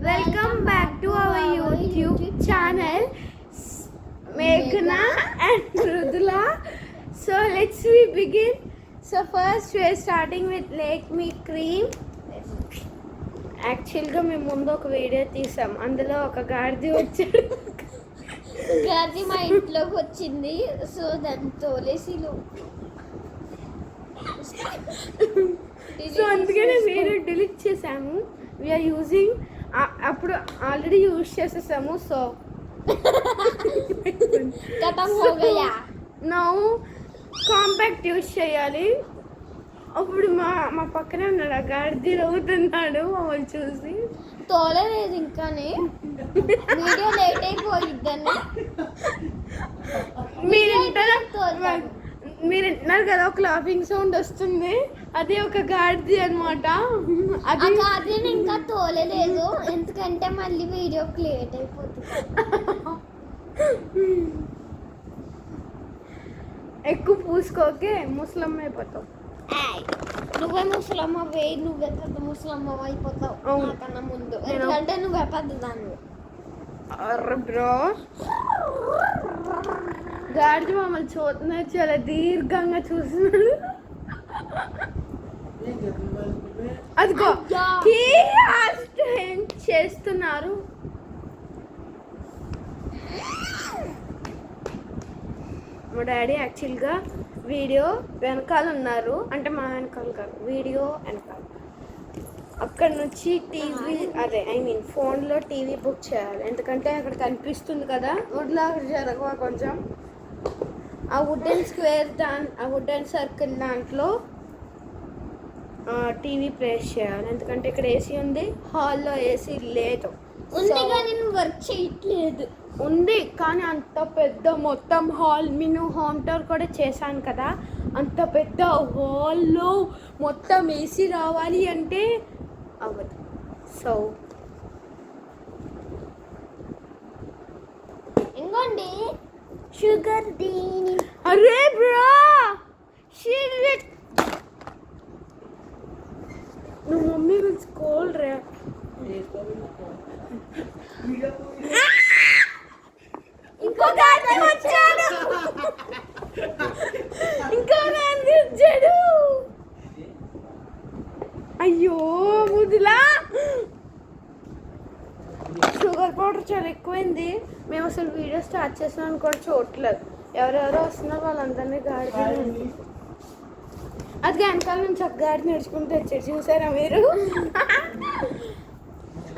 Welcome back to our YouTube channel, Meghna and Rudula. So let's begin. So first we are starting with Lake Me Cream. యాక్చువల్గా మేము ముందు ఒక video తీసాం, అందులో ఒక గాడిది వచ్చాడు. గాడిది మా ఇంట్లోకి వచ్చింది. సో దాన్ని తోలేసి సో అందుకనే వీడియో డిలీట్ చేసాము. వీఆర్ యూజింగ్, అప్పుడు ఆల్రెడీ యూజ్ చేసేసాము. సో నౌ కాంపాక్ట్ యూజ్ చేయాలి. అప్పుడు మా పక్కనే ఉన్నాడు, ఆ గాడిది నవ్వుతున్నాడు మమ్మల్ని చూసి. తోలలేదు ఇంకానే, వీడియో లేట్ అయిపోయిద్దని. మీరు వింటున్నారు కదా, ఒక లాఫింగ్ సౌండ్ వస్తుంది, అది ఒక గాడిది అనమాట. అది గాడిని ఇంకా తోలలేదు, ఎందుకంటే మళ్ళీ వీడియోకి లేట్ అయిపోతుంది. ఎక్కువ పూసుకోకే ముసలమ్మ అయిపోతావు. నువ్వే ముసలమ్మ వేయి, నువ్వే పెద్ద ముసలమ్మ అయిపోతావు నాకన్నా ముందు, ఎందుకంటే నువ్వే పెద్ద దాన్ని. బ్రో గాడిది మమ్మల్ని చూస్తున్నాడు, చాలా దీర్ఘంగా చూస్తున్నాడు. అదిగో ఏం చేస్తున్నారు? మా డాడీ యాక్చువల్గా వీడియో వెనకాల ఉన్నారు, అంటే మా వెనకాల కాదు, వీడియో వెనకాల. అక్కడ నుంచి టీవీ, అదే ఫోన్లో టీవీ బుక్ చేయాలి, ఎందుకంటే అక్కడ కనిపిస్తుంది కదా. వుడ్లా జరగవా కొంచెం, ఆ వుడెన్ స్క్వేర్ ఆ వుడెన్ సర్కిల్ దాంట్లో టీవీ ప్లేస్ చేయాలి, ఎందుకంటే ఇక్కడ ఏసీ ఉంది, హాల్లో ఏసీ లేదు. ఉంది కానీ వర్క్ చేయట్లేదు. ఉంది కానీ అంత పెద్ద మొత్తం హాల్, నేను హోమ్ టూర్ కూడా చేశాను కదా, అంత పెద్ద హాల్లో మొత్తం ఏసీ రావాలి అంటే అవ్వదు. సో ఇంకోండి షుగర్ దీని. అరే బ్రో నువ్వు మమ్మీ గురించి కోల్ రే. ఇంకో గాడి వచ్చాడు, ఇంకో గాడి వచ్చాడు. అయ్యో ముదులా, షుగర్ పౌడర్ చాలా ఎక్కువైంది. మేము అసలు వీడియో స్టార్ట్ చేసినాను కూడా చూడట్లేదు, ఎవరెవరో వస్తున్నారు వాళ్ళందరినీ గాడిది. అది వెనకాల నుంచి ఒక గాడి నడుచుకుంటూ వచ్చాడు, చూసారా మీరు?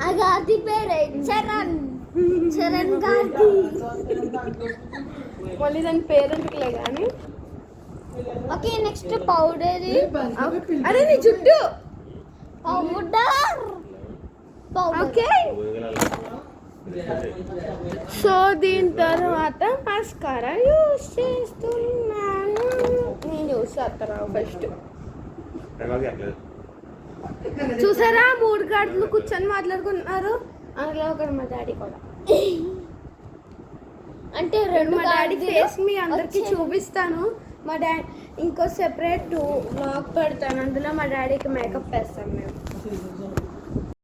ఆ గాడి పేరే చరణ్. చరణ్ గాడి. మళ్ళీ దాని పేరెంట్లే కానీ. Okay next powder. అరే నీ జుట్టు పౌడర్. ఓకే, సో దీని తర్వాత మస్కారా యూస్ చేస్తున్నాను. నేను యూస్ చేస్తాను ఫస్ట్. చూసారా, 3 గాడులు కూర్చొని మాట్లాడుకుంటున్నారు, అందులో ఒకడు మా డాడీ కూడా. అంటే మా డాడీ ఫేస్ మీ అందరికి చూపిస్తాను. మా డాడీ ఇంకో సెపరేట్ వ్లాగ్ పెడతాను, అందులో మా డాడీకి మేకప్ వేస్తాం మేము.